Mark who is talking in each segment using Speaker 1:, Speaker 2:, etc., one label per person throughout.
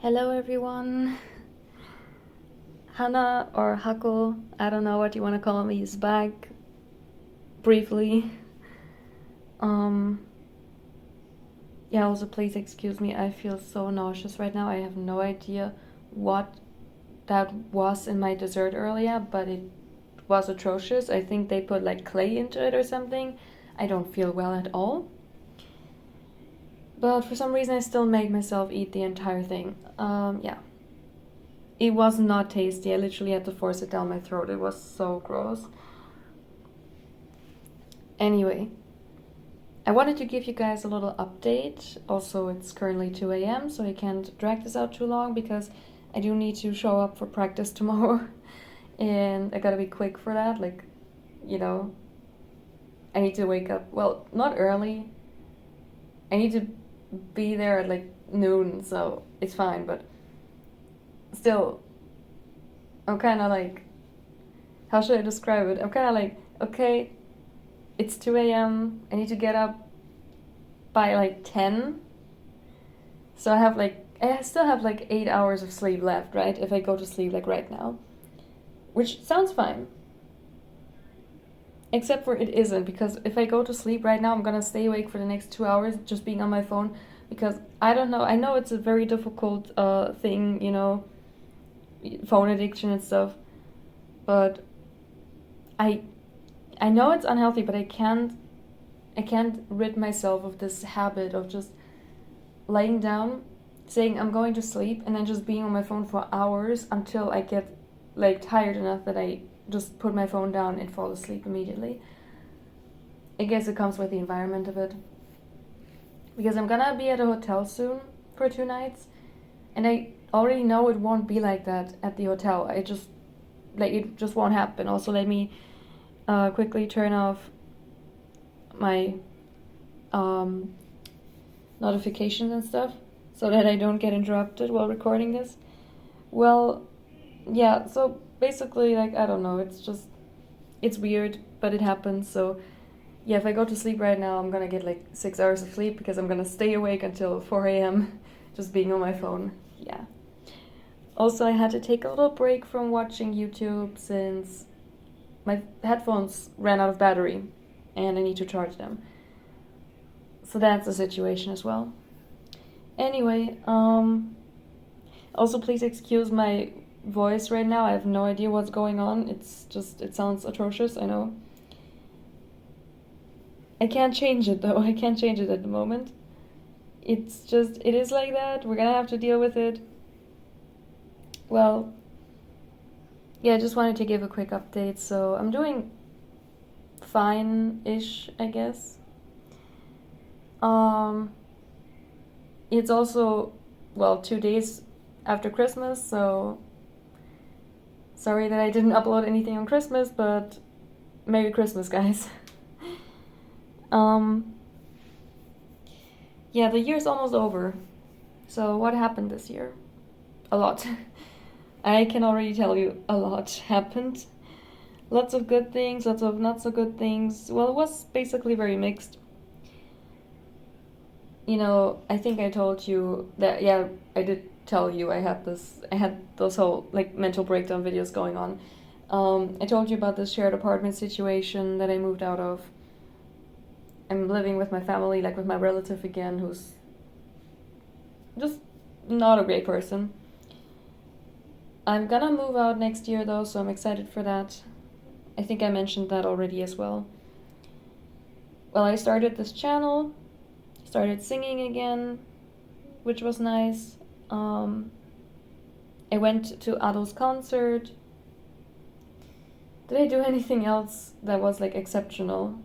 Speaker 1: Hello everyone. Hannah or HAko, I don't know what you want to call me, is back briefly. Um yeah, also please excuse me. I feel so nauseous right now. I have no idea what that was in my dessert earlier, but it was atrocious. I think they put like clay into it or something. I don't feel well at all. But for some reason I still made myself eat the entire thing. Yeah. It was not tasty. I literally had to force it down my throat. It was so gross. Anyway, I wanted to give you guys a little update. Also, it's currently 2 a.m., so I can't drag this out too long because I do need to show up for practice tomorrow. And I gotta be quick for that. Like, you know, I need to wake up, well, not early. I need to be there at like noon, so it's fine, but still, I'm kind of like, how should I describe it? I'm kind of like, okay, it's 2 a.m. I need to get up by like 10. So I still have like 8 hours of sleep left, right? If I go to sleep like right now. Which sounds fine. Except for it isn't, because if I go to sleep right now, I'm gonna stay awake for the next 2 hours just being on my phone. Because I don't know, I know it's a very difficult thing, phone addiction and stuff. But I I know it's unhealthy, but I can't rid myself of this habit of just laying down, saying I'm going to sleep, and then just being on my phone for hours until I get like tired enough that I just put my phone down and fall asleep immediately. I guess it comes with the environment of it. Because I'm gonna be at a hotel soon for 2 nights, and I already know it won't be like that at the hotel. It just won't happen. Also, let me quickly turn off my um, notifications and stuff so that I don't get interrupted while recording this. Well, yeah, so basically, like, I don't know, it's weird, but it happens. So, yeah, if I go to sleep right now, I'm gonna get like 6 hours of sleep because I'm gonna stay awake until 4 a.m. just being on my phone. Yeah. Also, I had to take a little break from watching YouTube since my headphones ran out of battery and I need to charge them. So that's the situation as well. Anyway, also please excuse my voice right now. I have no idea what's going on. It sounds atrocious, I know. I can't change it though. I can't change it at the moment. It is like that. We're gonna have to deal with it. Well, yeah, I just wanted to give a quick update. So I'm doing fine-ish, I guess. Um, it's also, well, 2 days after Christmas, so sorry that I didn't upload anything on Christmas, but Merry Christmas, guys. um, yeah, the year's almost over. So what happened this year? A lot. I can already tell you a lot happened. Lots of good things, lots of not so good things. Well, it was basically very mixed. I think I told you that, yeah, I did tell you I had those whole like mental breakdown videos going on. I told you about this shared apartment situation that I moved out of. I'm living with my family, like with my relative again, who's just not a great person. I'm gonna move out next year though, so I'm excited for that. I think I mentioned that already as well. Well, I started this channel, started singing again, which was nice. I went to Ado's concert. Did I do anything else that was like exceptional?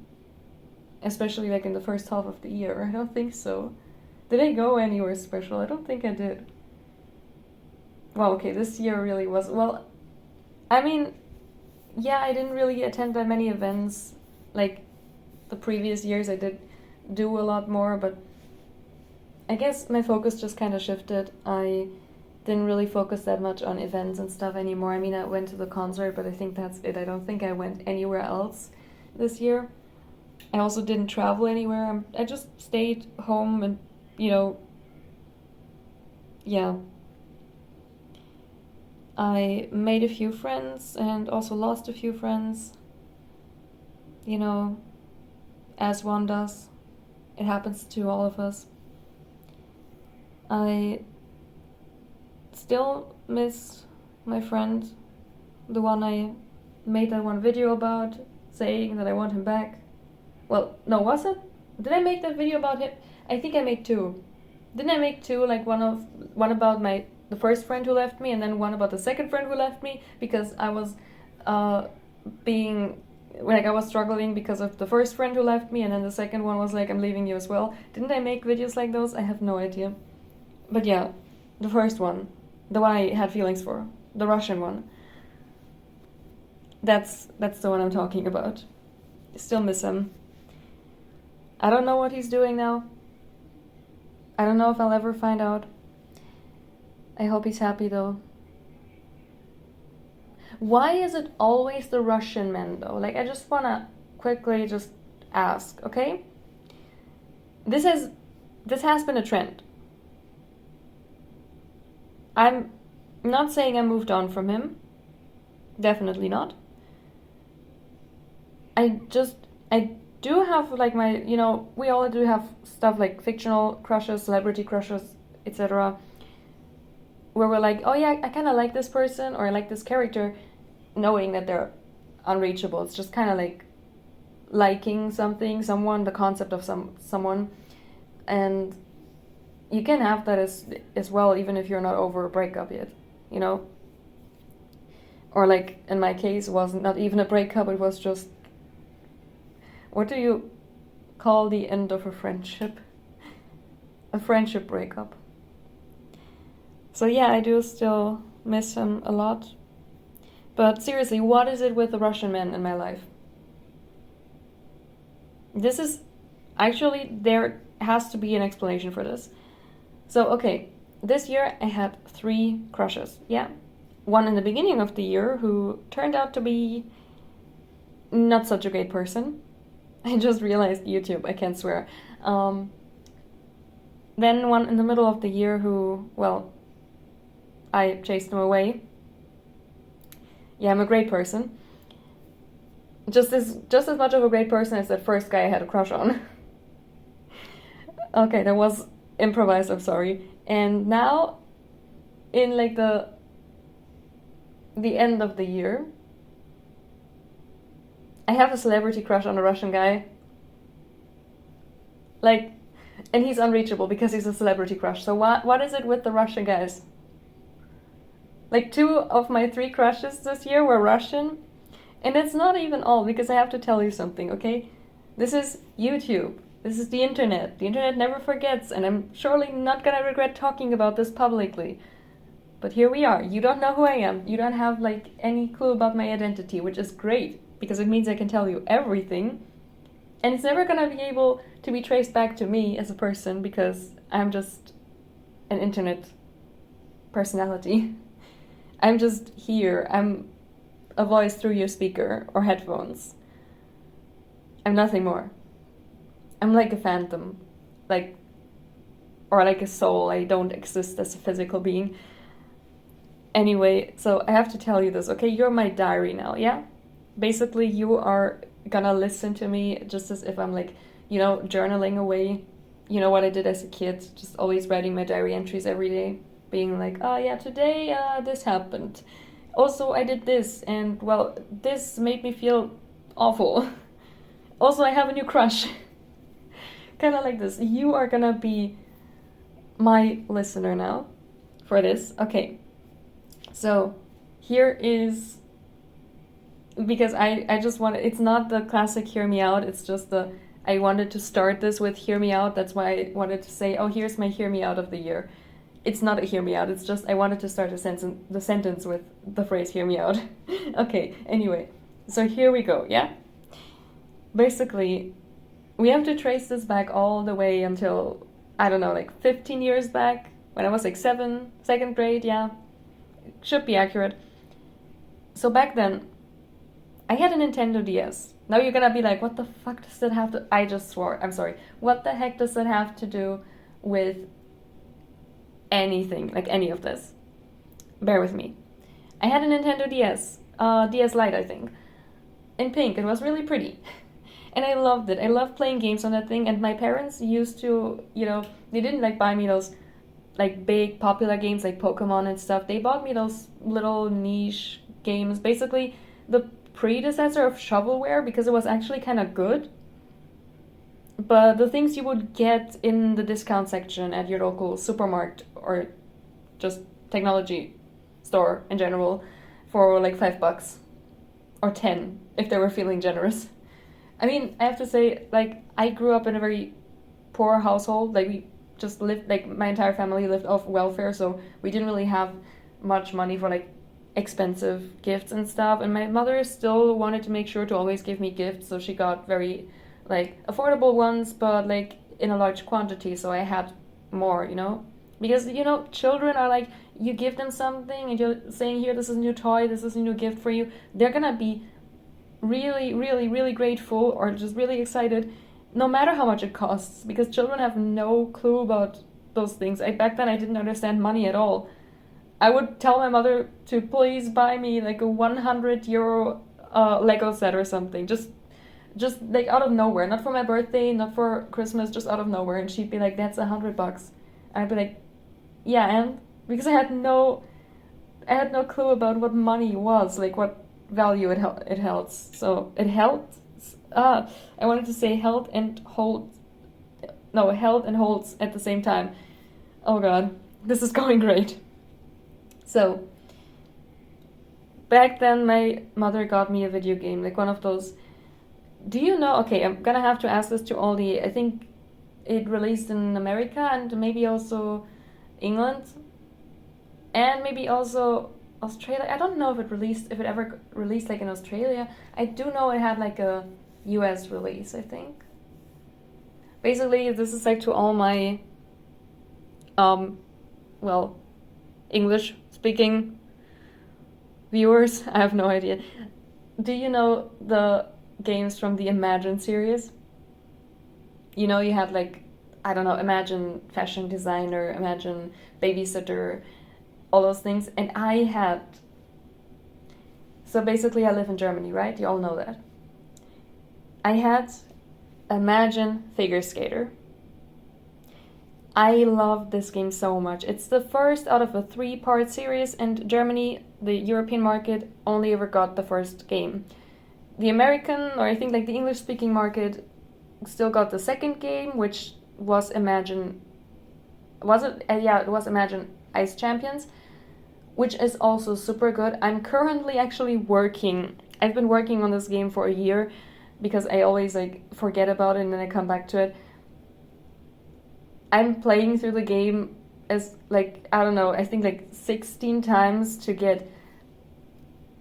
Speaker 1: Especially like in the first half of the year? I don't think so. Did I go anywhere special? I don't think I did. Well, okay, this year really was. Well, I mean, yeah, I didn't really attend that many events. Like the previous years, I did do a lot more, but I guess my focus just kind of shifted. I didn't really focus that much on events and stuff anymore. I mean, I went to the concert, but I think that's it. I don't think I went anywhere else this year. I also didn't travel anywhere. I just stayed home and, yeah, I made a few friends and also lost a few friends. You know, as one does. It happens to all of us. I still miss my friend, the one I made that one video about, saying that I want him back. Well, no, was it? Did I make that video about him? I think I made two. Didn't I make two? Like one about the first friend who left me, and then one about the second friend who left me, because I was I was struggling because of the first friend who left me, and then the second one was like, I'm leaving you as well. Didn't I make videos like those? I have no idea. But yeah, the first one, the one I had feelings for, the Russian one. That's the one I'm talking about. Still miss him. I don't know what he's doing now. I don't know if I'll ever find out. I hope he's happy though. Why is it always the Russian men though? Like, I just wanna quickly just ask, okay? This has been a trend. I'm not saying I moved on from him. Definitely not. I do have like my, we all do have stuff like fictional crushes, celebrity crushes, etc. Where we're like, oh yeah, I kind of like this person or I like this character, knowing that they're unreachable. It's just kind of like liking someone, the concept of someone. And you can have that as well, even if you're not over a breakup yet, Or like in my case, it was not even a breakup, it was just, what do you call the end of a friendship? A friendship breakup. So yeah, I do still miss him a lot. But seriously, what is it with the Russian men in my life? This is actually, there has to be an explanation for this. So, okay, this year I had 3 crushes, yeah. One in the beginning of the year who turned out to be not such a great person. I just realized YouTube, I can't swear. Then one in the middle of the year who, well, I chased him away. Yeah, I'm a great person. Just as much of a great person as that first guy I had a crush on. Okay, that was improvised, I'm sorry. And now, in like the end of the year, I have a celebrity crush on a Russian guy. Like, and he's unreachable because he's a celebrity crush. So what is it with the Russian guys? Like 2 of my 3 crushes this year were Russian. And it's not even all, because I have to tell you something, okay? This is YouTube. This is the internet. The internet never forgets, and I'm surely not gonna regret talking about this publicly. But here we are. You don't know who I am. You don't have like any clue about my identity, which is great, because it means I can tell you everything. And it's never gonna be able to be traced back to me as a person, because I'm just an internet personality. I'm just here. I'm a voice through your speaker or headphones. I'm nothing more. I'm like a phantom, or like a soul. I don't exist as a physical being. Anyway, so I have to tell you this, okay? You're my diary now, yeah? Basically, you are gonna listen to me just as if I'm like, journaling away. You know what I did as a kid, just always writing my diary entries every day, being like, oh yeah, today this happened. Also, I did this, and well, this made me feel awful. Also, I have a new crush. Kind of like this. You are gonna be my listener now for this. Okay. So, here is, because I just wanted, it's not the classic hear me out, it's just I wanted to start this with hear me out. That's why I wanted to say, oh, here's my hear me out of the year. It's not a hear me out, it's just I wanted to start the sentence with the phrase hear me out. Okay, anyway, so here we go, yeah? Basically, we have to trace this back all the way until, I don't know, like 15 years back, when I was like 2nd grade, yeah? Should be accurate. So back then, I had a Nintendo DS. Now you're gonna be like, what the fuck does that have to... I just swore, I'm sorry. What the heck does that have to do with anything, like any of this? Bear with me. I had a Nintendo DS, DS Lite, I think, in pink. It was really pretty. And I loved it. I loved playing games on that thing. And my parents used to, they didn't like buy me those like big popular games like Pokemon and stuff. They bought me those little niche games, basically the predecessor of shovelware because it was actually kind of good. But the things you would get in the discount section at your local supermarket or just technology store in general for like $5 or 10 if they were feeling generous. I mean, I have to say, like, I grew up in a very poor household. Like, we just lived, like, my entire family lived off welfare, so we didn't really have much money for, like, expensive gifts and stuff. And my mother still wanted to make sure to always give me gifts, so she got very, like, affordable ones, but, like, in a large quantity, so I had more, Because, children are like, you give them something and you're saying, here, this is a new toy, this is a new gift for you. They're gonna be really, really, really grateful or just really excited, no matter how much it costs, because children have no clue about those things. Back then I didn't understand money at all. I would tell my mother to please buy me like a 100 euro Lego set or something, just like out of nowhere, not for my birthday, not for Christmas, just out of nowhere, and she'd be like, "That's $100," and I'd be like, "Yeah," and because I had no clue about what money was, like what value it held. So it held. I wanted to say held and hold. No, held and holds at the same time. Oh God, this is going great. So back then, my mother got me a video game, like one of those. Do you know? Okay, I'm gonna have to ask this to all the. I think it released in America and maybe also England, and maybe also Australia. I don't know if it ever released like in Australia. I do know it had like a US release, I think. Basically, this is like to all my um well, English speaking viewers. I have no idea. Do you know the games from the Imagine series? You had like, I don't know, Imagine fashion designer, Imagine babysitter, all those things. And I had, so basically I live in Germany, right? You all know that. I had Imagine figure skater. I love this game so much. It's the first out of a 3-part series, and Germany, the European market, only ever got the first game. The American, or I think like the English speaking market, still got the second game, which was Imagine. Was it? Yeah, it was Imagine Ice Champions, which is also super good. I'm currently actually working. I've been working on this game for a year because I always like forget about it and then I come back to it. I'm playing through the game as like, I don't know, I think like 16 times to get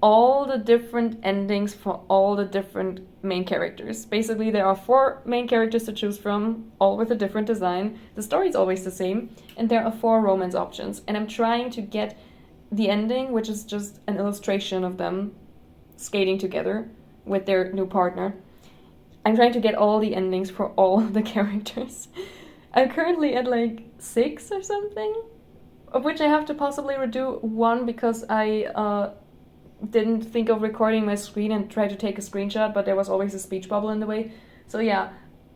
Speaker 1: all the different endings for all the different main characters. Basically, there are 4 main characters to choose from, all with a different design. The story is always the same, and there are 4 romance options. And I'm trying to get the ending, which is just an illustration of them skating together with their new partner. I'm trying to get all the endings for all the characters. I'm currently at like 6 or something, of which I have to possibly redo 1 because I didn't think of recording my screen and tried to take a screenshot, but there was always a speech bubble in the way. So yeah,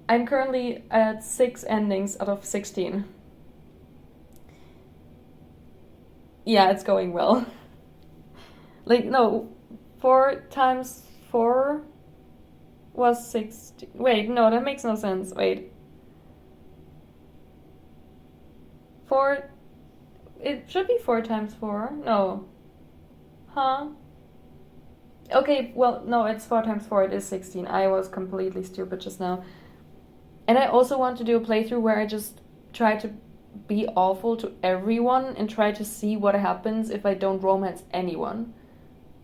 Speaker 1: I'm currently at 6 endings out of 16. Yeah, it's going well. Like, no, 4 times 4 was 60. Wait, no, that makes no sense. Wait. 4. It should be 4 times 4. No. Huh? Okay, well, no, it's 4 times 4. It is 16. I was completely stupid just now. And I also want to do a playthrough where I just try to be awful to everyone and try to see what happens if I don't romance anyone.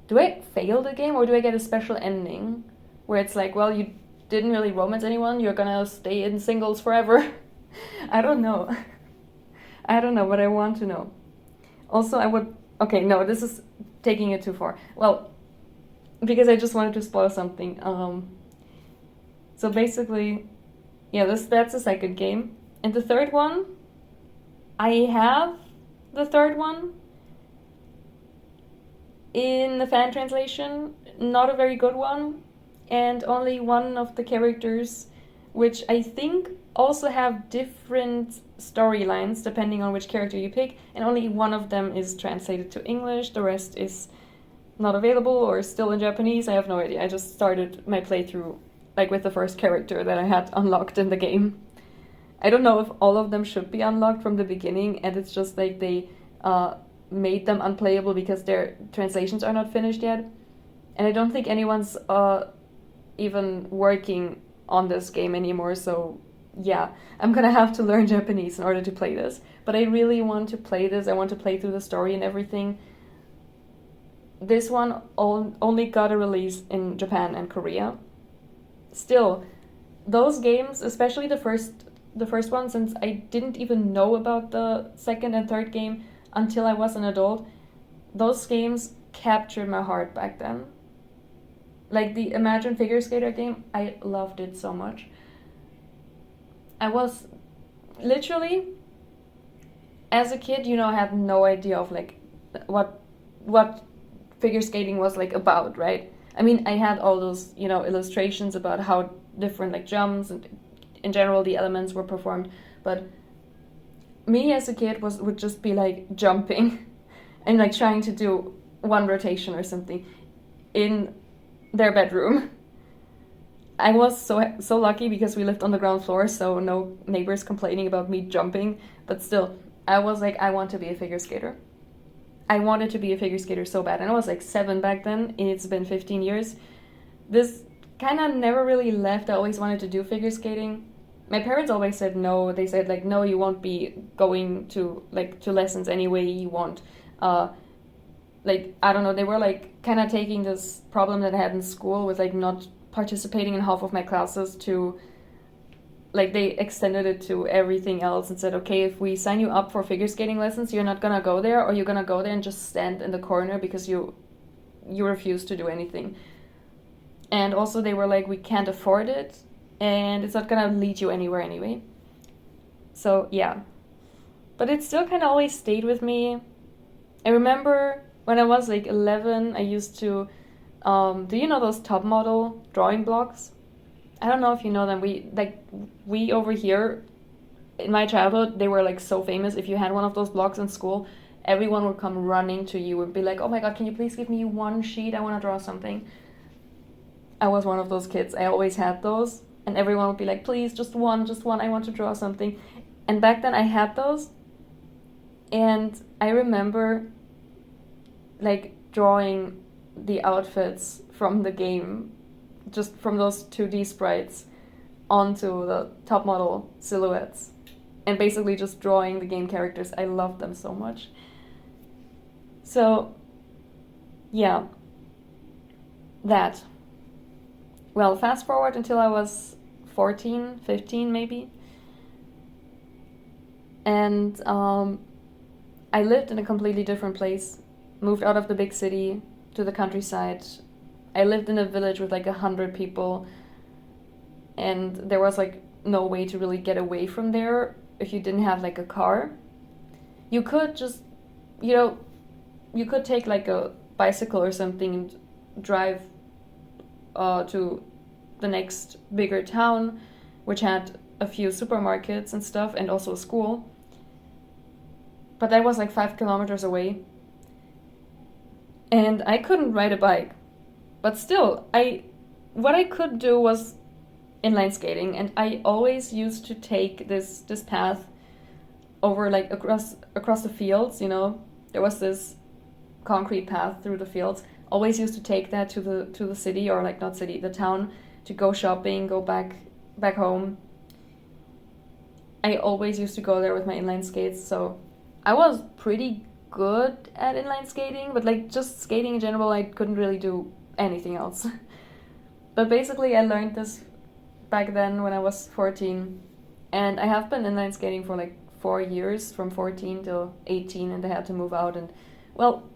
Speaker 1: Do I fail the game or do I get a special ending where it's like, well, you didn't really romance anyone, you're gonna stay in singles forever? I don't know. I don't know, but I want to know. Also, I would... Okay, no, this is taking it too far. Well, because I just wanted to spoil something. So basically, yeah, that's the second game. And the third one, I have the third one. In the fan translation, not a very good one, and only one of the characters, which I think also have different storylines depending on which character you pick, and only one of them is translated to English, the rest is not available or still in Japanese. I have no idea. I just started my playthrough like with the first character that I had unlocked in the game. I don't know if all of them should be unlocked from the beginning, and it's just like they made them unplayable because their translations are not finished yet. And I don't think anyone's even working on this game anymore, so yeah, I'm gonna have to learn Japanese in order to play this. But I really want to play this. I want to play through the story and everything. This one only got a release in Japan and Korea. Still, those games, especially the first one, since I didn't even know about the second and third game until I was an adult, those games captured my heart back then. Like the Imagine Figure Skater game, I loved it so much. I was literally, as a kid, I had no idea of like what figure skating was like about, right? I mean, I had all those, illustrations about how different like jumps and in general the elements were performed, but me as a kid would just be like jumping and like trying to do one rotation or something in their bedroom. I was so lucky because we lived on the ground floor, so no neighbors complaining about me jumping, but still, I was like, I want to be a figure skater. I wanted to be a figure skater so bad, and I was like 7 back then, and it's been 15 years. This kind of never really left. I always wanted to do figure skating. My parents always said no. They said like, no, you won't be going to lessons anyway. You won't. I don't know. They were like kind of taking this problem that I had in school with like not participating in half of my classes to like they extended it to everything else and said, okay, if we sign you up for figure skating lessons, you're not gonna go there, or you're gonna go there and just stand in the corner because you refuse to do anything. And also they were like, we can't afford it, and it's not gonna lead you anywhere anyway. So yeah, but it still kind of always stayed with me. I remember when I was like 11, I used to do you know those top model drawing blocks? I don't know if you know them. We over here in my childhood, they were like so famous. If you had one of those blocks in school, everyone would come running to you and be like, "Oh my God, can you please give me one sheet? I want to draw something." I was one of those kids. I always had those, and everyone would be like, "Please, just one. I want to draw something." And back then I had those, and I remember like drawing the outfits from the game, just from those 2D sprites onto the top model silhouettes, and basically just drawing the game characters. I loved them so much. So yeah, that. Well, fast forward until I was 14, 15 maybe, and I lived in a completely different place, moved out of the big city to the countryside. I lived in a village with like 100 people, and there was like no way to really get away from there if you didn't have like a car. You could just, you could take like a bicycle or something and drive to the next bigger town, which had a few supermarkets and stuff, and also a school. But that was like 5 kilometers away. And I couldn't ride a bike. But still, what I could do was inline skating, and I always used to take this path over like across the fields, There was this concrete path through the fields. Always used to take that to the city, or like not city, the town, to go shopping, go back home. I always used to go there with my inline skates, so I was pretty good at inline skating, but like just skating in general, I couldn't really do anything else. But basically I learned this back then when I was 14, and I have been inline skating for like 4 years, from 14 till 18, and I had to move out, and well,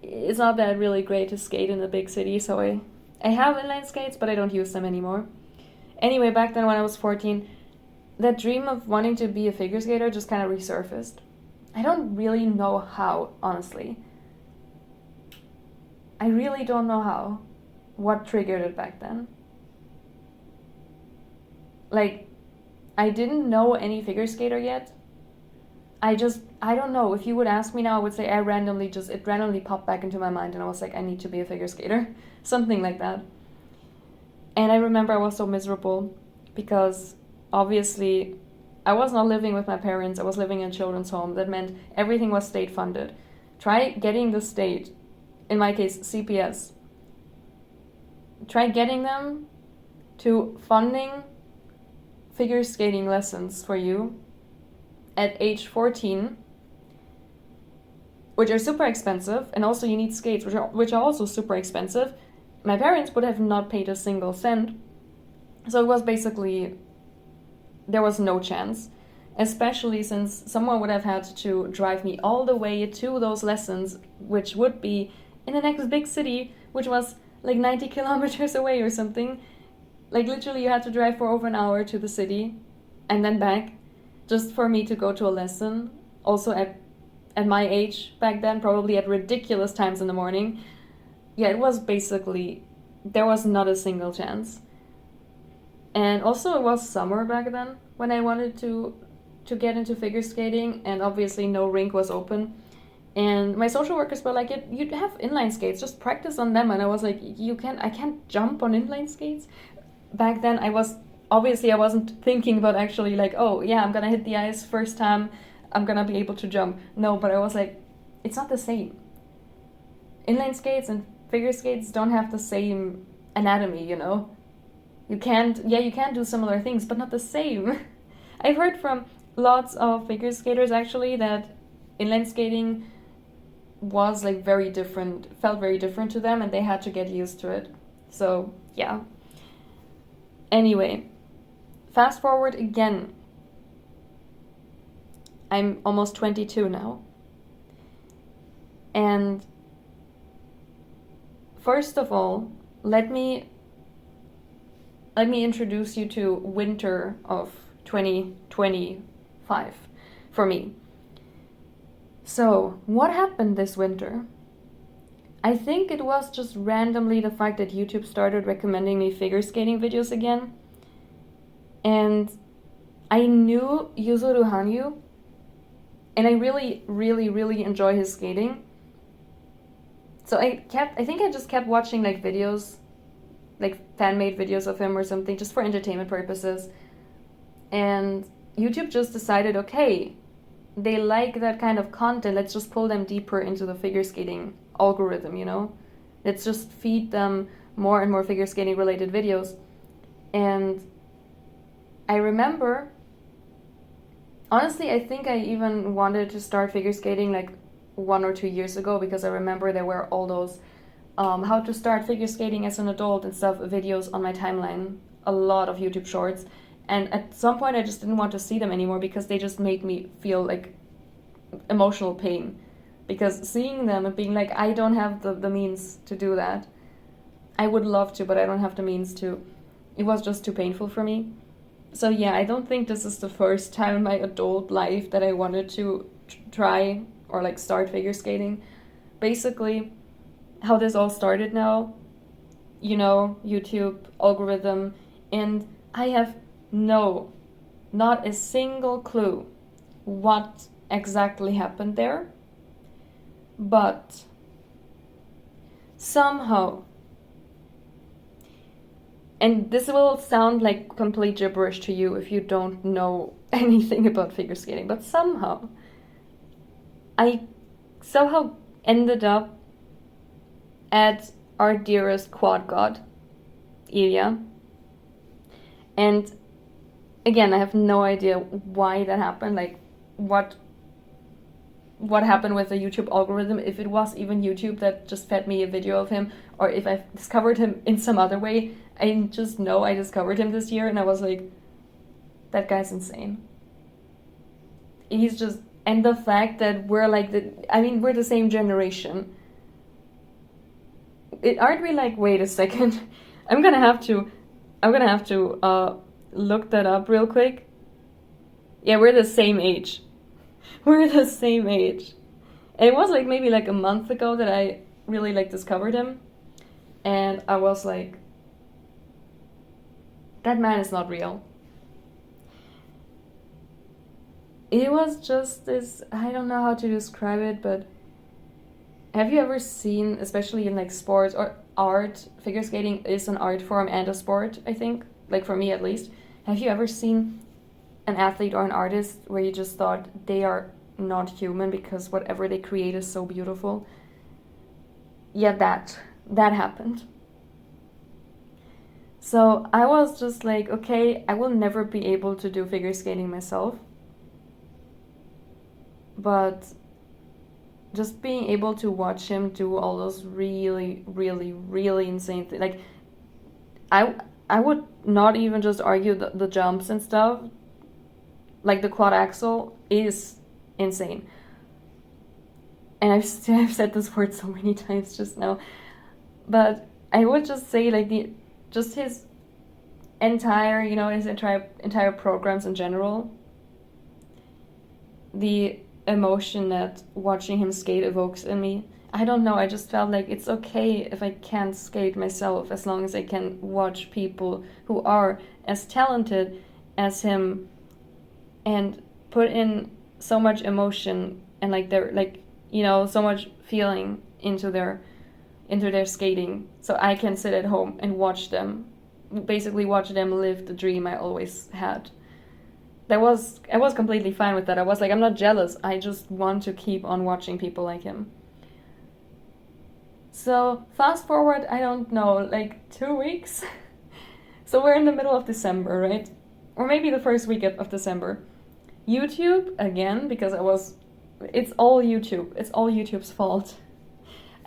Speaker 1: it's not that really great to skate in a big city, so I have inline skates, but I don't use them anymore. Anyway, back then when I was 14, that dream of wanting to be a figure skater just kind of resurfaced. I don't really know how, honestly. I really don't know how. What triggered it back then? Like, I didn't know any figure skater yet. I don't know. If you would ask me now, I would say it randomly popped back into my mind and I was like, I need to be a figure skater. Something like that. And I remember I was so miserable because obviously I was not living with my parents. I was living in a children's home. That meant everything was state funded. Try getting the state, in my case, CPS. Try getting them to funding figure skating lessons for you at age 14, which are super expensive, and also you need skates, which are also super expensive. My parents would have not paid a single cent, so it was basically, there was no chance, especially since someone would have had to drive me all the way to those lessons, which would be in the next big city, which was like 90 kilometers away or something. Like literally you had to drive for over an hour to the city and then back just for me to go to a lesson. Also at my age back then, probably at ridiculous times in the morning. Yeah, it was basically, there was not a single chance. And also it was summer back then when I wanted to get into figure skating, and obviously no rink was open. And my social workers were like, you have inline skates, just practice on them. And I was like, I can't jump on inline skates. Back then I wasn't thinking about actually like, oh yeah, I'm gonna hit the ice first time, I'm gonna be able to jump. No, but I was like, it's not the same. Inline skates and figure skates don't have the same anatomy, you know? You can't do similar things, but not the same. I've heard from lots of figure skaters actually that inline skating was like felt very different to them, and they had to get used to it. So yeah. Anyway, fast forward again. I'm almost 22 now. And first of all, let me introduce you to winter of 2025 for me. So, what happened this winter? I think it was just randomly the fact that YouTube started recommending me figure skating videos again. And I knew Yuzuru Hanyu, and I really, really, really enjoy his skating. So I think I just kept watching like videos, like fan-made videos of him or something, just for entertainment purposes. And YouTube just decided, okay, they like that kind of content, let's just pull them deeper into the figure skating algorithm, you know? Let's just feed them more and more figure skating related videos. And I remember, honestly, I think I even wanted to start figure skating like 1 or 2 years ago, because I remember there were all those how to start figure skating as an adult and stuff videos on my timeline, a lot of YouTube shorts. And at some point I just didn't want to see them anymore because they just made me feel like emotional pain. Because seeing them and being like, I don't have the means to do that. I would love to, but I don't have the means to. It was just too painful for me. So yeah, I don't think this is the first time in my adult life that I wanted to try or like start figure skating. Basically, how this all started now, you know, YouTube algorithm, and I have not a single clue what exactly happened there, but somehow, and this will sound like complete gibberish to you if you don't know anything about figure skating, but somehow I ended up at our dearest quad god, Ilya. And again, I have no idea why that happened, like what happened with the YouTube algorithm, if it was even YouTube that just fed me a video of him, or if I discovered him in some other way. I just know I discovered him this year and I was like, that guy's insane. He's just, and the fact that we're like we're the same generation. Aren't we like, wait a second, I'm gonna have to look that up real quick. Yeah, we're the same age. We're the same age. And it was like maybe like a month ago that I really like discovered him, and I was like, that man is not real. It was just this, I don't know how to describe it, but have you ever seen, especially in like sports or art, figure skating is an art form and a sport, I think, like for me at least. Have you ever seen an athlete or an artist where you just thought they are not human because whatever they create is so beautiful? Yeah, that happened. So I was just like, okay, I will never be able to do figure skating myself, but just being able to watch him do all those really, really, really insane things. Like, I would not even just argue the jumps and stuff. Like, the quad axel is insane. And I've said this word so many times just now. But I would just say, like, just his entire, his entire programs in general, the emotion that watching him skate evokes in me. I don't know, I just felt like it's okay if I can't skate myself as long as I can watch people who are as talented as him and put in so much emotion and like they're like, so much feeling into their skating, so I can sit at home and watch them live the dream I always had. I was completely fine with that. I was like, I'm not jealous. I just want to keep on watching people like him. So fast forward, I don't know, like 2 weeks. So we're in the middle of December, right? Or maybe the first week of December. YouTube again, because it's all YouTube. It's all YouTube's fault.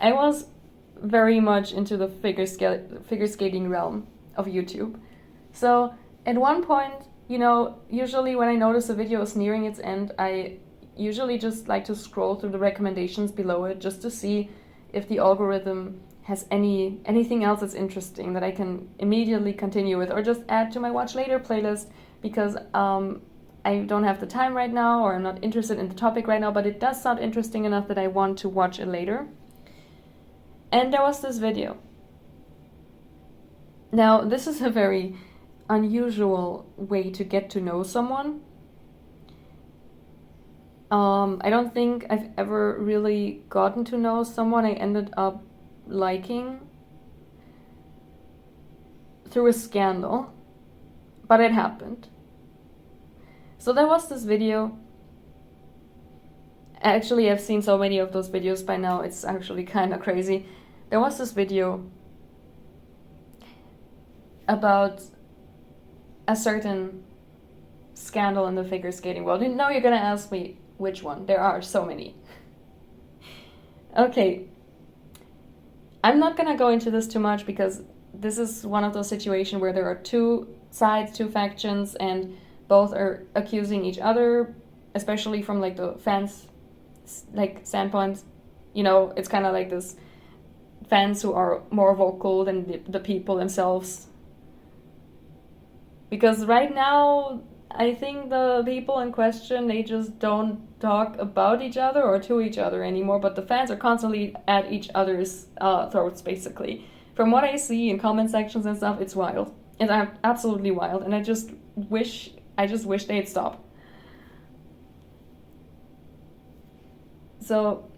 Speaker 1: I was very much into the figure skating realm of YouTube. So at one point, usually when I notice a video is nearing its end, I usually just like to scroll through the recommendations below it just to see if the algorithm has anything else that's interesting that I can immediately continue with or just add to my watch later playlist because I don't have the time right now or I'm not interested in the topic right now, but it does sound interesting enough that I want to watch it later. And there was this video. Now, this is a very unusual way to get to know someone. I don't think I've ever really gotten to know someone I ended up liking through a scandal, but it happened. So there was this video. Actually, I've seen so many of those videos by now, it's actually kind of crazy. There was this video about a certain scandal in the figure skating world. Now you're gonna ask me which one. There are so many. Okay, I'm not gonna go into this too much because this is one of those situations where there are two sides, two factions, and both are accusing each other, especially from like the fans like standpoint. It's kind of like this fans who are more vocal than the people themselves. Because right now, I think the people in question, they just don't talk about each other or to each other anymore, but the fans are constantly at each other's throats, basically. From what I see in comment sections and stuff, it's wild. It's absolutely wild, and I just wish they'd stop. So,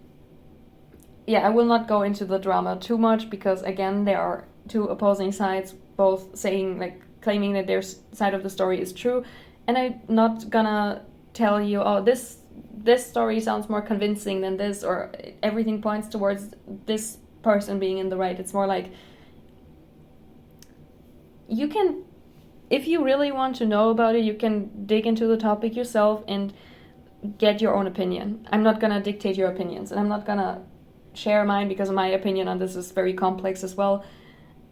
Speaker 1: yeah, I will not go into the drama too much because, again, there are two opposing sides, both saying, like, claiming that their side of the story is true, and I'm not gonna tell you, oh, this story sounds more convincing than this, or everything points towards this person being in the right. It's more like you can, if you really want to know about it, you can dig into the topic yourself and get your own opinion. I'm not gonna dictate your opinions, and I'm not gonna share mine because my opinion on this is very complex as well.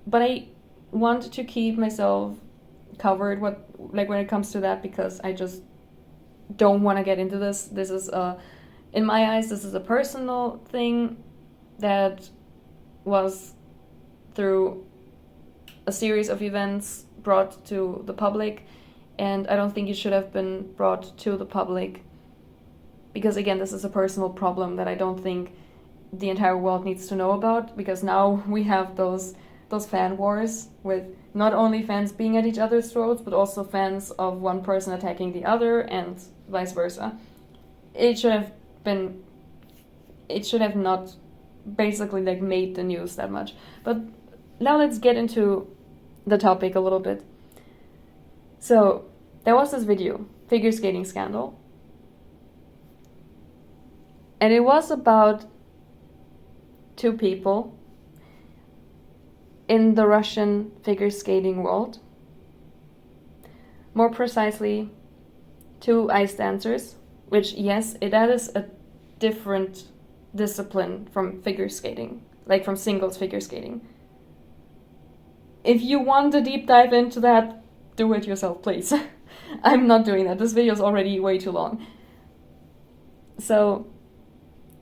Speaker 1: But I want to keep myself covered when it comes to that because I just don't want to get into this. This is in my eyes, this is a personal thing that was through a series of events brought to the public, and I don't think it should have been brought to the public because, again, this is a personal problem that I don't think the entire world needs to know about, because now we have those fan wars with not only fans being at each other's throats, but also fans of one person attacking the other and vice versa. It should have not basically like made the news that much. But now let's get into the topic a little bit. So there was this video, figure skating scandal, and it was about two people in the Russian figure skating world. More precisely, two ice dancers, which, yes, that is a different discipline from figure skating, like from singles figure skating. If you want to deep dive into that, do it yourself, please. I'm not doing that. This video is already way too long. So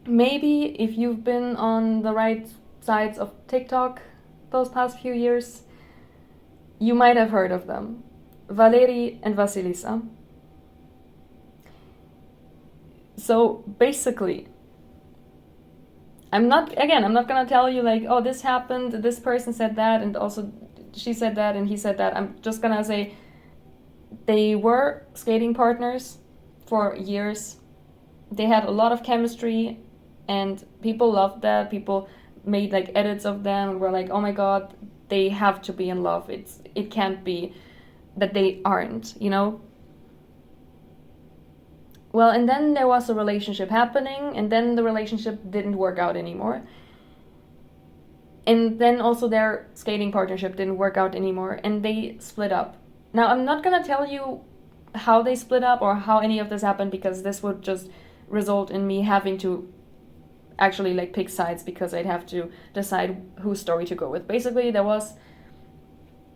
Speaker 1: maybe if you've been on the right sides of TikTok those past few years, you might have heard of them. Valery and Vasilisa. So basically, I'm not gonna tell you like, oh, this happened, this person said that, and also she said that, and he said that. I'm just gonna say they were skating partners for years. They had a lot of chemistry, and people loved that. People made like edits of them and were like, oh my god, they have to be in love. It can't be that they aren't, you know? Well, and then there was a relationship happening, and then the relationship didn't work out anymore. And then also their skating partnership didn't work out anymore, and they split up. Now, I'm not gonna tell you how they split up or how any of this happened, because this would just result in me having to actually like pick sides, because I'd have to decide whose story to go with. Basically, there was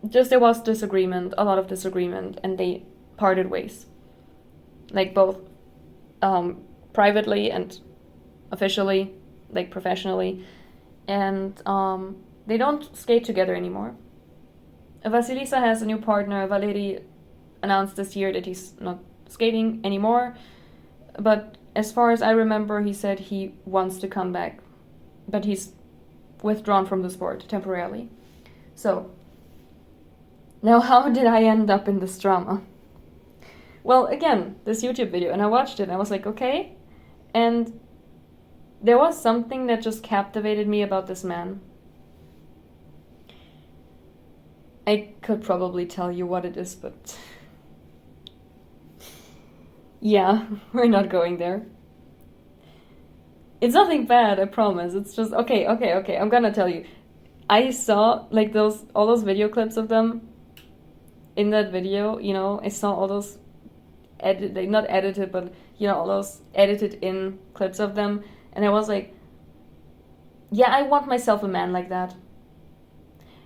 Speaker 1: disagreement, a lot of disagreement, and they parted ways. Like both privately and officially, like professionally. And they don't skate together anymore. Vasilisa has a new partner. Valery announced this year that he's not skating anymore. But as far as I remember, he said he wants to come back. But he's withdrawn from the sport temporarily. So, now how did I end up in this drama? Well, again, this YouTube video, and I watched it, and I was like, okay. And there was something that just captivated me about this man. I could probably tell you what it is, but yeah, we're not going there. It's nothing bad, I promise. It's just, okay, I'm gonna tell you. I saw like all those video clips of them in that video, you know. I saw all those not edited, but you know, all those edited in clips of them, and I was like, yeah, I want myself a man like that.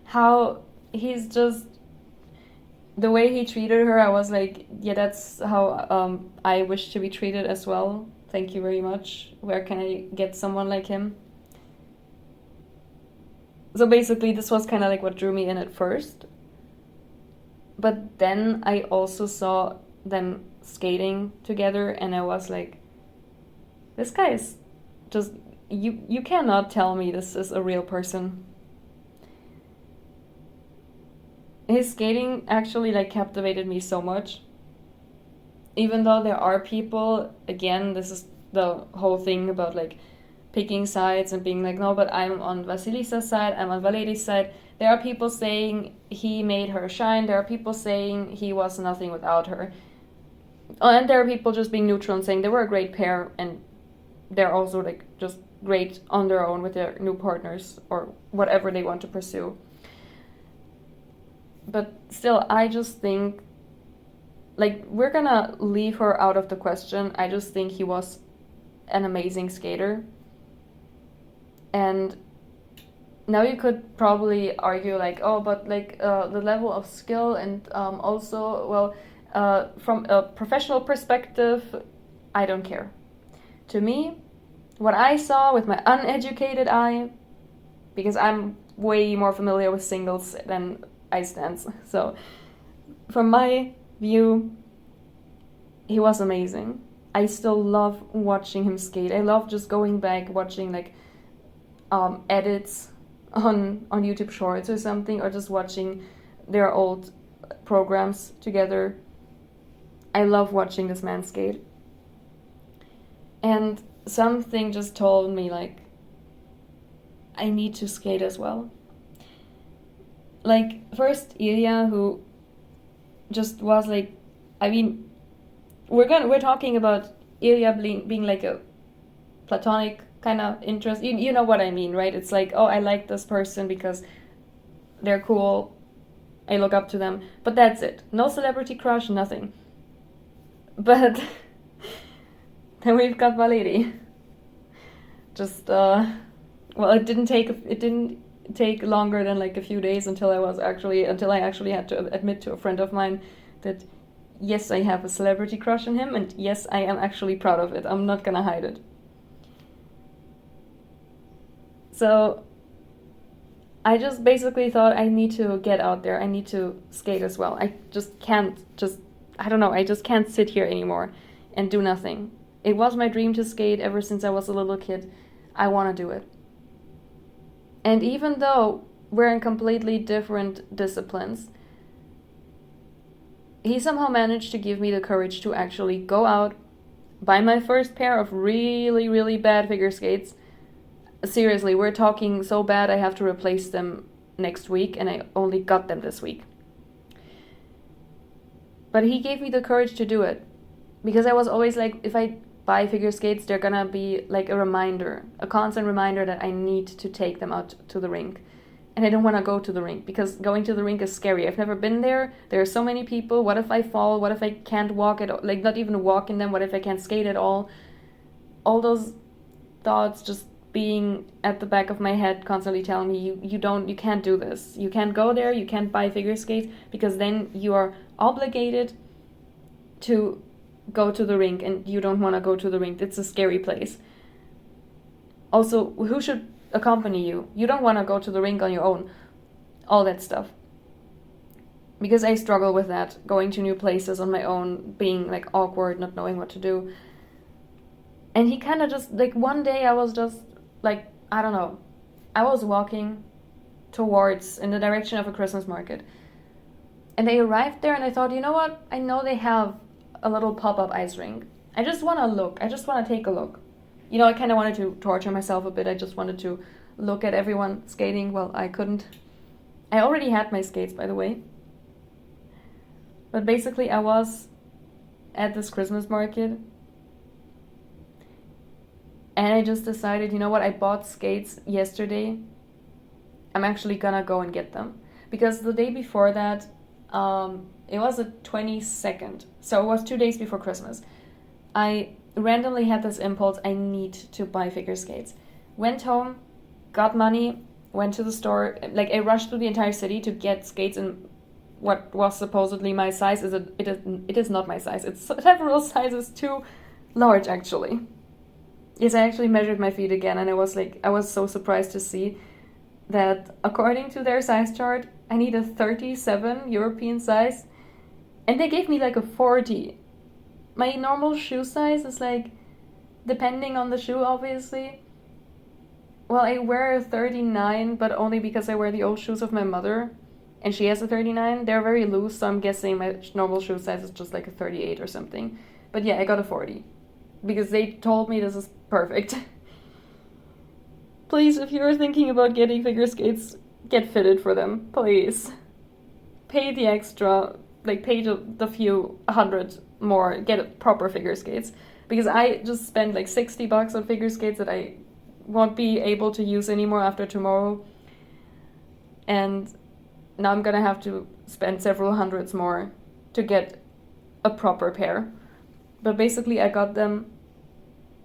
Speaker 1: How he's just, the way he treated her, I was like, yeah, that's how I wish to be treated as well. Thank you very much. Where can I get someone like him? So basically, this was kind of like what drew me in at first. But then I also saw them skating together, and I was like, this guy is just, you cannot tell me this is a real person. His skating actually like captivated me so much. Even though there are people, again, this is the whole thing about like picking sides and being like, no, but I'm on Vasilisa's side, I'm on Valery's side. There are people saying he made her shine. There are people saying he was nothing without her. And there are people just being neutral and saying they were a great pair, and they're also like just great on their own with their new partners or whatever they want to pursue. But still, I just think, like, we're gonna leave her out of the question. I just think he was an amazing skater. And now you could probably argue like, oh, but like the level of skill and also, well, from a professional perspective, I don't care. To me, what I saw with my uneducated eye, because I'm way more familiar with singles than ice dance, so from my view, he was amazing. I still love watching him skate. I love just going back, watching like edits on YouTube Shorts or something, or just watching their old programs together. I love watching this man skate. And something just told me, like, I need to skate as well. Like, first Ilya, who just was like, I mean, we're talking about Ilya being like a platonic kind of interest. You know what I mean, right? It's like, oh, I like this person because they're cool, I look up to them, but that's it. No celebrity crush, nothing. But then we've got Valeri. Just well, it didn't take longer than like a few days until I actually had to admit to a friend of mine that yes, I have a celebrity crush on him, and yes, I am actually proud of it. I'm not gonna hide it. So I just basically thought I need to get out there. I need to skate as well. I just can't I don't know, I just can't sit here anymore and do nothing. It was my dream to skate ever since I was a little kid. I want to do it. And even though we're in completely different disciplines, he somehow managed to give me the courage to actually go out, buy my first pair of really, really bad figure skates. Seriously, we're talking so bad I have to replace them next week, and I only got them this week. But he gave me the courage to do it. Because I was always like, if I buy figure skates, they're gonna be like a reminder, a constant reminder that I need to take them out to the rink. And I don't want to go to the rink because going to the rink is scary. I've never been there. There are so many people. What if I fall? What if I can't walk at all? Like, not even walk in them. What if I can't skate at all? All those thoughts just being at the back of my head, constantly telling me, you can't do this. You can't go there. You can't buy figure skates because then you are obligated to go to the rink, and you don't want to go to the rink. It's a scary place. Also, who should accompany you? You don't want to go to the rink on your own. All that stuff. Because I struggle with that, going to new places on my own, being like awkward, not knowing what to do. And he kind of just, like, one day I was just like, I don't know, I was walking towards, in the direction of a Christmas market. And they arrived there and I thought, you know what? I know they have a little pop-up ice rink. I just want to look. I just want to take a look. You know, I kind of wanted to torture myself a bit. I just wanted to look at everyone skating. Well, I couldn't. I already had my skates, by the way. But basically, I was at this Christmas market. And I just decided, you know what? I bought skates yesterday. I'm actually gonna go and get them. Because the day before that, it was the 22nd. So it was 2 days before Christmas. I randomly had this impulse, I need to buy figure skates. Went home, got money, went to the store. Like, I rushed through the entire city to get skates in what was supposedly my size. It is not my size. It's several sizes too large, actually. Yes, I actually measured my feet again, and I was so surprised to see that according to their size chart, I need a 37 European size, and they gave me like a 40. My normal shoe size is like, depending on the shoe, obviously. Well, I wear a 39, but only because I wear the old shoes of my mother, and she has a 39. They're very loose, so I'm guessing my normal shoe size is just like a 38 or something. But yeah, I got a 40, because they told me this is perfect. Please, if you're thinking about getting figure skates, get fitted for them, please. Pay the extra, like pay the few hundred more, get proper figure skates. Because I just spent like $60 on figure skates that I won't be able to use anymore after tomorrow. And now I'm gonna have to spend several hundreds more to get a proper pair. But basically I got them,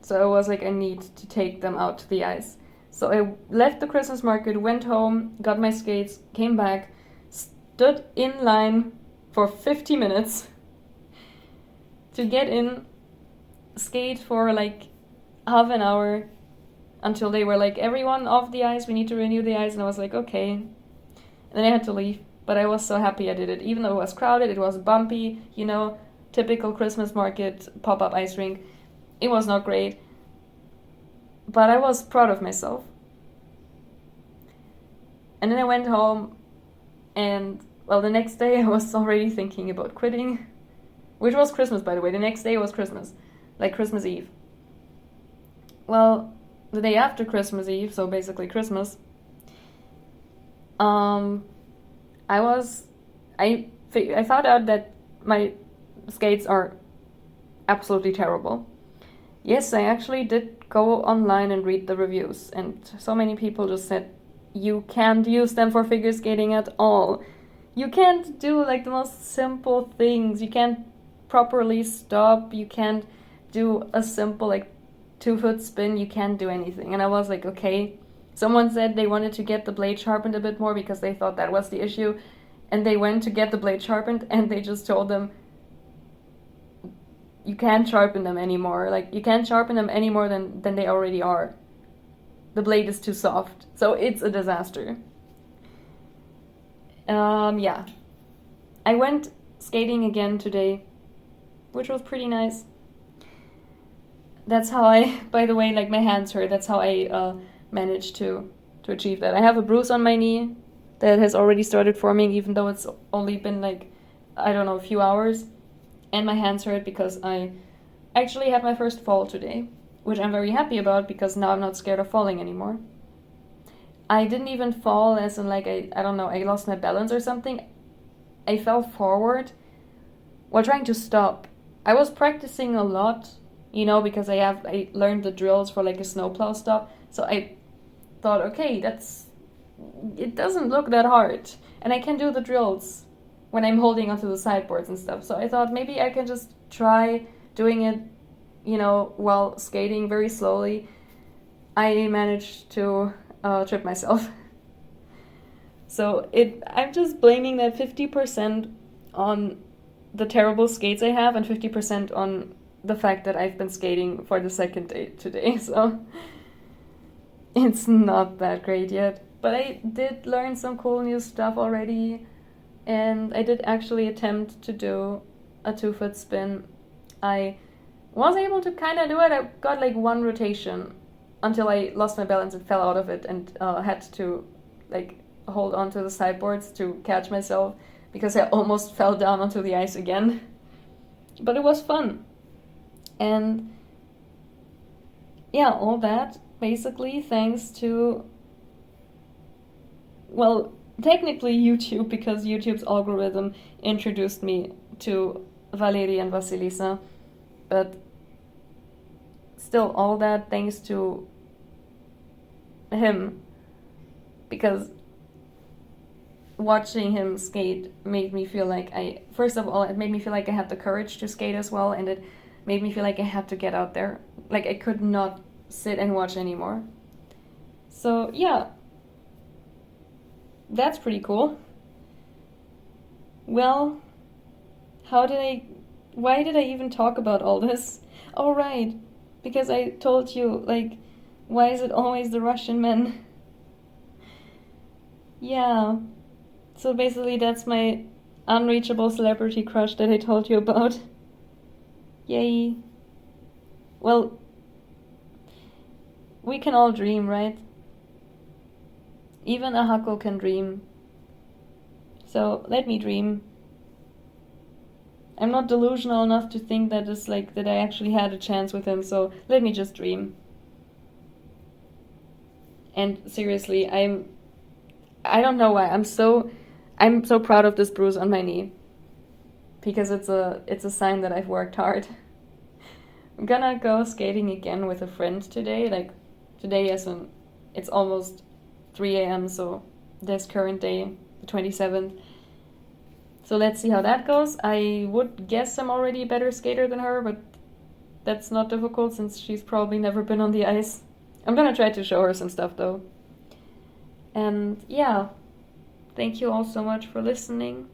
Speaker 1: so I was like, I need to take them out to the ice. So I left the Christmas market, went home, got my skates, came back, stood in line for 50 minutes to get in, skate for like half an hour until they were like, everyone off the ice, we need to renew the ice. And I was like, okay. And then I had to leave, but I was so happy I did it. Even though it was crowded, it was bumpy, you know, typical Christmas market pop-up ice rink. It was not great. But I was proud of myself. And then I went home, and well, the next day I was already thinking about quitting, which was Christmas, by the way. The next day was Christmas, like Christmas Eve. Well, the day after Christmas Eve, so basically Christmas, I found out that my skates are absolutely terrible. Yes, I actually did go online and read the reviews, and so many people just said you can't use them for figure skating at all. You can't do like the most simple things. You can't properly stop. You can't do a simple like 2-foot spin. You can't do anything. And I was like, okay. Someone said they wanted to get the blade sharpened a bit more because they thought that was the issue. And they went to get the blade sharpened, and they just told them, you can't sharpen them anymore. Like, you can't sharpen them any more than they already are. The blade is too soft. So it's a disaster. Yeah. I went skating again today, which was pretty nice. That's how I, by the way, like my hands hurt. That's how I managed to achieve that. I have a bruise on my knee that has already started forming, even though it's only been like, I don't know, a few hours. And my hands hurt because I actually had my first fall today, which I'm very happy about because now I'm not scared of falling anymore. I didn't even fall as in like, I don't know, I lost my balance or something. I fell forward while trying to stop. I was practicing a lot, you know, because I learned the drills for like a snowplow stop. So I thought, okay, it doesn't look that hard. And I can do the drills when I'm holding onto the sideboards and stuff. So I thought maybe I can just try doing it, you know, while skating very slowly. I managed to trip myself. So I'm just blaming that 50% on the terrible skates I have and 50% on the fact that I've been skating for the second day today. So it's not that great yet. But I did learn some cool new stuff already. And I did actually attempt to do a 2-foot spin. I was able to kind of do it. I got like one rotation until I lost my balance and fell out of it and had to like hold onto the sideboards to catch myself because I almost fell down onto the ice again. But it was fun. And yeah, all that basically thanks to, well, technically YouTube, because YouTube's algorithm introduced me to Valery and Vasilisa, but still all that thanks to him, because watching him skate made me feel like first of all, it made me feel like I had the courage to skate as well, and it made me feel like I had to get out there. Like I could not sit and watch anymore. So yeah, that's pretty cool. Well, why did I even talk about all this? Oh right, because I told you, like, why is it always the Russian men? Yeah, so basically that's my unreachable celebrity crush that I told you about. Yay. Well, we can all dream, right? Even a HAko can dream. So let me dream. I'm not delusional enough to think that that I actually had a chance with him, so let me just dream. And seriously, I don't know why I'm so proud of this bruise on my knee. Because it's a sign that I've worked hard. I'm gonna go skating again with a friend today. Like today it's almost 3 a.m. so this current day, the 27th. So let's see how that goes. I would guess I'm already a better skater than her, but that's not difficult since she's probably never been on the ice. I'm gonna try to show her some stuff though. And yeah, thank you all so much for listening.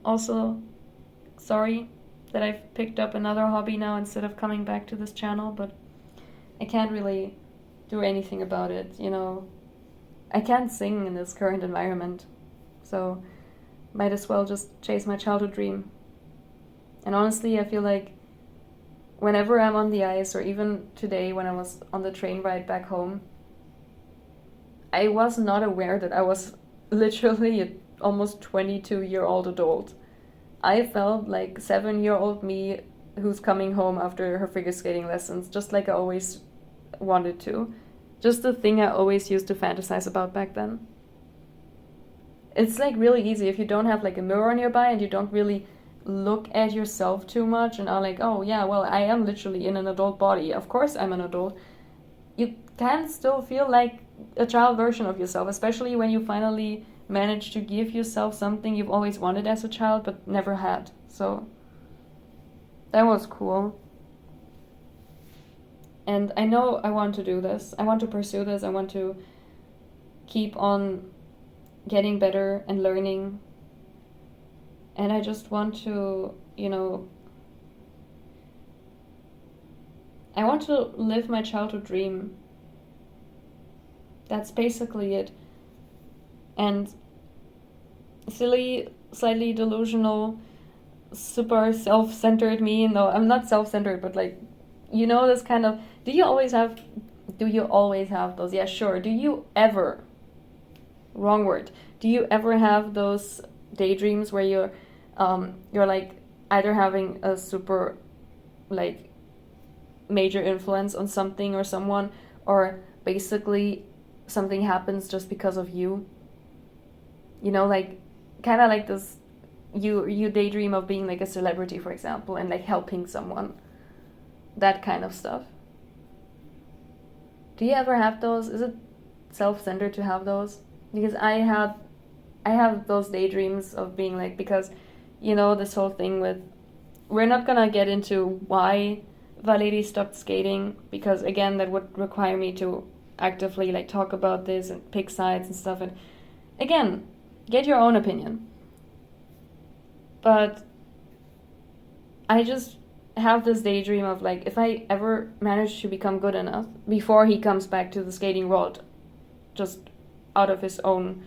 Speaker 1: Also, sorry that I've picked up another hobby now instead of coming back to this channel, but I can't really do anything about it, you know. I can't sing in this current environment, so might as well just chase my childhood dream. And honestly, I feel like whenever I'm on the ice, or even today when I was on the train ride back home, I was not aware that I was literally a almost 22-year-old adult. I felt like 7-year-old me who's coming home after her figure skating lessons, just like I always wanted to. Just the thing I always used to fantasize about back then. It's like really easy if you don't have like a mirror nearby and you don't really look at yourself too much and are like, oh yeah, well, I am literally in an adult body. Of course I'm an adult. You can still feel like a child version of yourself, especially when you finally manage to give yourself something you've always wanted as a child but never had. So that was cool. And I know I want to do this. I want to pursue this. I want to keep on getting better and learning. And I just want to, I want to live my childhood dream. That's basically it. And silly, slightly delusional, super self-centered me. No, I'm not self-centered, but like, this kind of, do you always have those? Yeah, sure. Do you ever, wrong word, do you ever have those daydreams where you're like either having a super like major influence on something or someone, or basically something happens just because of you? Like kind of like this, you daydream of being like a celebrity, for example, and like helping someone, that kind of stuff. Do you ever have those? Is it self-centered to have those? Because I have those daydreams of being like, because this whole thing with, we're not gonna get into why Valeri stopped skating, because again that would require me to actively like talk about this and pick sides and stuff, and again, get your own opinion. But I just have this daydream of like, if I ever manage to become good enough before he comes back to the skating world, just out of his own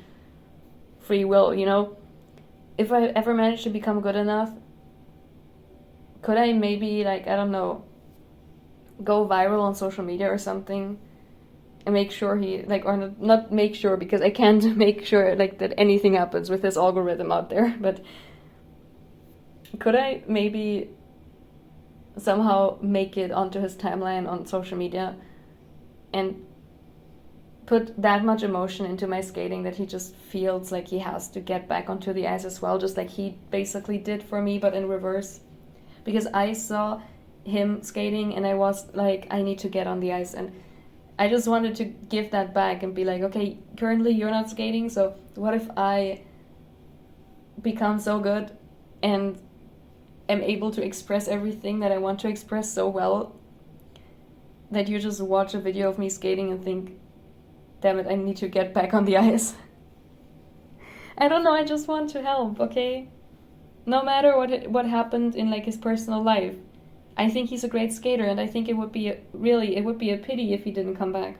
Speaker 1: free will, if I ever manage to become good enough, could I maybe like, I don't know, go viral on social media or something, and make sure he like, or not make sure, because I can't make sure like that anything happens with this algorithm out there, but could I maybe somehow make it onto his timeline on social media and put that much emotion into my skating that he just feels like he has to get back onto the ice as well, just like he basically did for me, but in reverse. Because I saw him skating and I was like, I need to get on the ice, and I just wanted to give that back and be like, okay, currently you're not skating, so what if I become so good and am able to express everything that I want to express so well that you just watch a video of me skating and think, damn it, I need to get back on the ice. I don't know, I just want to help, okay? No matter what happened in like his personal life, I think he's a great skater, and I think it would be a pity if he didn't come back.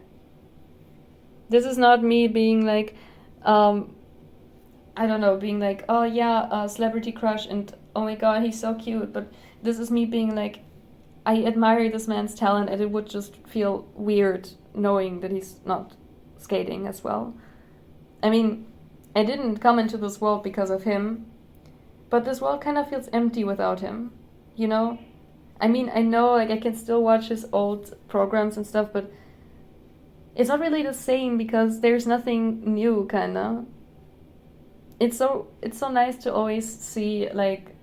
Speaker 1: This is not me being like, I don't know, being like, oh yeah, celebrity crush, and oh my god, he's so cute. But this is me being like, I admire this man's talent, and it would just feel weird knowing that he's not skating as well. I mean, I didn't come into this world because of him, but this world kind of feels empty without him, I mean, I know like I can still watch his old programs and stuff, but it's not really the same because there's nothing new, kinda. It's so nice to always see, like,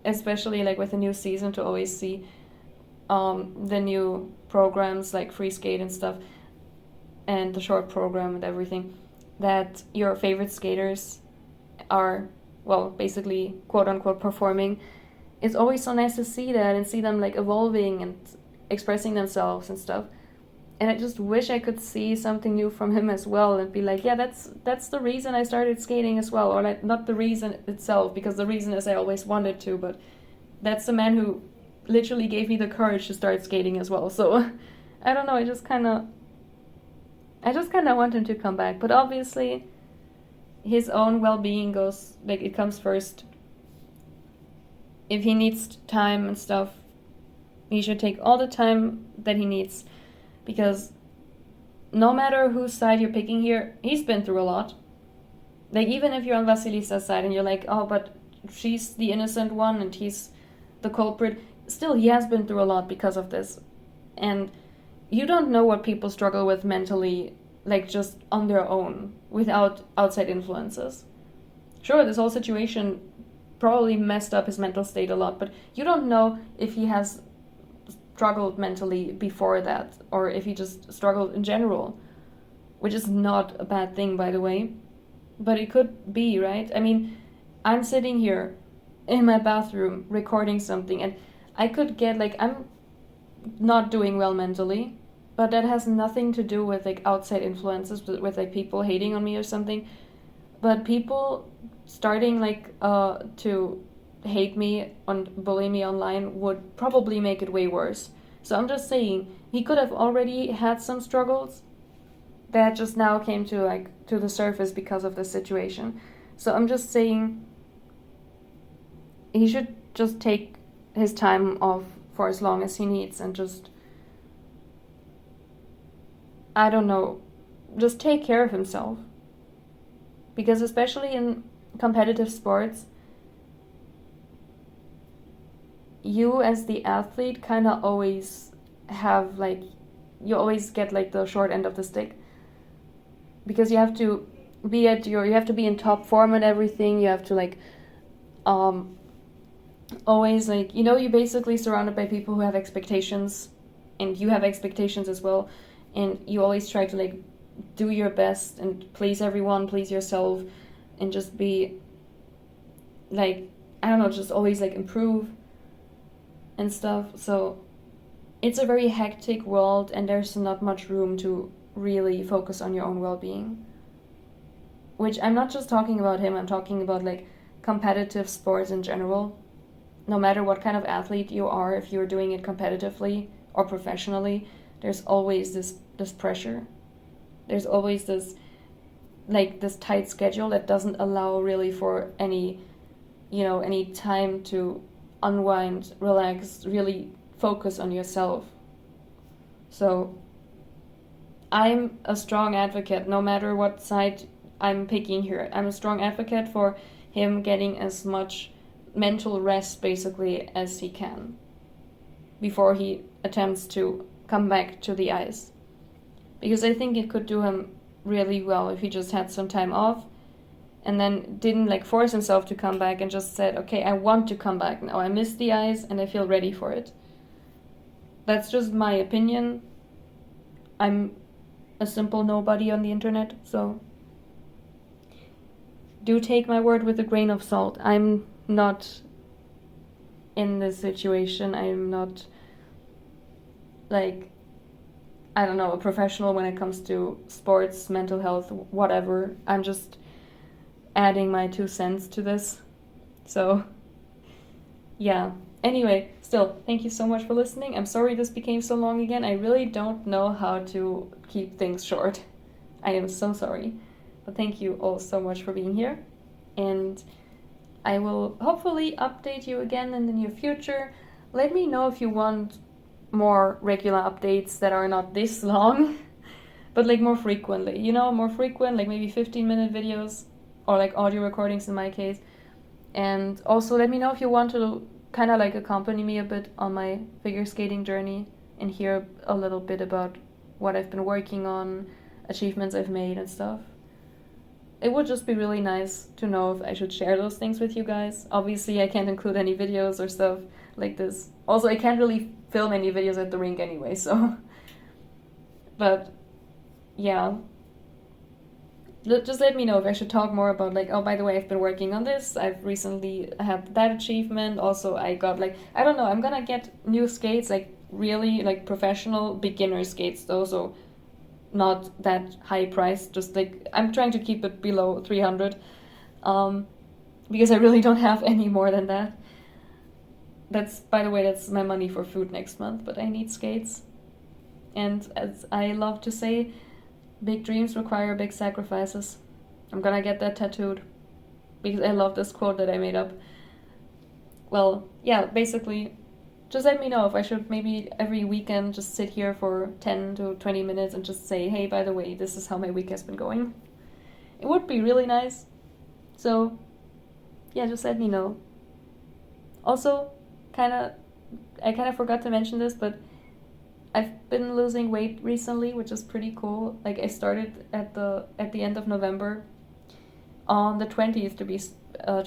Speaker 1: especially like with a new season, to always see the new programs like free skate and stuff, and the short program and everything, that your favorite skaters are, well, basically quote unquote performing. It's always so nice to see that and see them like evolving and expressing themselves and stuff. And I just wish I could see something new from him as well and be like, yeah, that's the reason I started skating as well. Or like, not the reason itself, because the reason is I always wanted to, but that's the man who literally gave me the courage to start skating as well. So I don't know, I just kind of want him to come back. But obviously his own well-being goes, like, it comes first. If he needs time and stuff, he should take all the time that he needs, because no matter whose side you're picking here, he's been through a lot. Like, even if you're on Vasilisa's side and you're like, oh, but she's the innocent one and he's the culprit, still, he has been through a lot because of this. And you don't know what people struggle with mentally, like, just on their own, without outside influences. Sure, this whole situation probably messed up his mental state a lot, but you don't know if he has struggled mentally before that, or if he just struggled in general, which is not a bad thing, by the way, but it could be, right? I mean, I'm sitting here in my bathroom recording something, and I could get, like, I'm not doing well mentally, but that has nothing to do with, like, outside influences, with like, people hating on me or something, but people starting, like, to hate me and bully me online would probably make it way worse. So I'm just saying, he could have already had some struggles that just now came to, like, to the surface because of this situation. So I'm just saying, he should just take his time off for as long as he needs and just, I don't know, just take care of himself. Because especially in competitive sports, you as the athlete kind of always have, like, you always get, like, the short end of the stick, because you have to be you have to be in top form and everything. You have to, like, always, like, you know, you're basically surrounded by people who have expectations, and you have expectations as well, and you always try to, like, do your best and please everyone, please yourself, and just be, like, I don't know, just always, like, improve and stuff. So it's a very hectic world, and there's not much room to really focus on your own well-being. Which, I'm not just talking about him, I'm talking about, like, competitive sports in general. No matter what kind of athlete you are, if you're doing it competitively or professionally, there's always this pressure. There's always this, like, this tight schedule that doesn't allow really for any, you know, any time to unwind, relax, really focus on yourself. So I'm a strong advocate, no matter what side I'm picking here. I'm a strong advocate for him getting as much mental rest, basically, as he can before he attempts to come back to the ice. Because I think it could do him really well if he just had some time off and then didn't, like, force himself to come back and just said, okay, I want to come back now. I miss the ice and I feel ready for it. That's just my opinion. I'm a simple nobody on the internet, so do take my word with a grain of salt. I'm not in this situation. I'm not, like, I don't know, a professional when it comes to sports, mental health, whatever. I'm just adding my 2 cents to this. So, yeah. Anyway, still, thank you so much for listening. I'm sorry this became so long again. I really don't know how to keep things short. I am so sorry. But thank you all so much for being here. And I will hopefully update you again in the near future. Let me know if you want more regular updates that are not this long, but, like, more frequently, you know, more frequent, like maybe 15-minute videos, or, like, audio recordings in my case. And also let me know if you want to kind of, like, accompany me a bit on my figure skating journey and hear a little bit about what I've been working on, achievements I've made and stuff. It would just be really nice to know if I should share those things with you guys. Obviously, I can't include any videos or stuff like this. Also, I can't really film any videos at the rink anyway, so. But, yeah. Just let me know if I should talk more about, like, oh, by the way, I've been working on this. I've recently had that achievement. Also, I got, like, I don't know, I'm gonna get new skates, like, really, like, professional beginner skates, though, so not that high price, just, like, I'm trying to keep it below 300, because I really don't have any more than that. That's, by the way, that's my money for food next month, but I need skates. And as I love to say, big dreams require big sacrifices. I'm gonna get that tattooed, because I love this quote that I made up. Well, yeah, basically, just let me know if I should maybe every weekend just sit here for 10 to 20 minutes and just say, hey, by the way, this is how my week has been going. It would be really nice. So, yeah, just let me know. Also, I kind of forgot to mention this, but I've been losing weight recently, which is pretty cool. Like I started at the end of November, on the 20th to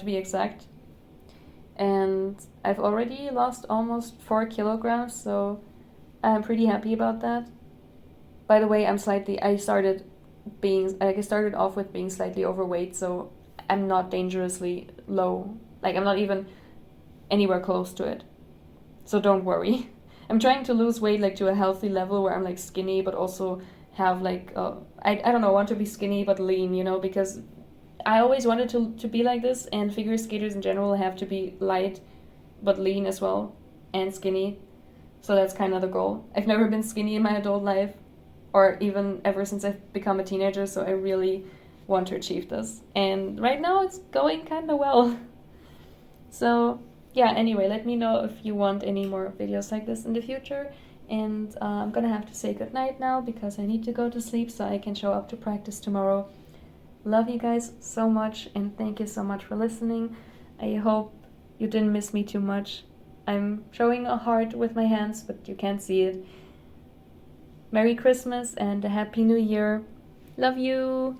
Speaker 1: be exact, and I've already lost almost 4 kilograms, so I'm pretty happy about that. By the way, I started off with being slightly overweight, so I'm not dangerously low. Like I'm not even anywhere close to it. So don't worry. I'm trying to lose weight like to a healthy level where I'm like skinny but also have like I don't know, want to be skinny but lean, because I always wanted to be like this, and figure skaters in general have to be light but lean as well, and skinny. So that's kind of the goal. I've never been skinny in my adult life, or even ever since I've become a teenager, so I really want to achieve this. And right now it's going kind of well. So, yeah, anyway, let me know if you want any more videos like this in the future. And I'm gonna have to say goodnight now because I need to go to sleep so I can show up to practice tomorrow. Love you guys so much, and thank you so much for listening. I hope you didn't miss me too much. I'm showing a heart with my hands, but you can't see it. Merry Christmas and a Happy New Year. Love you!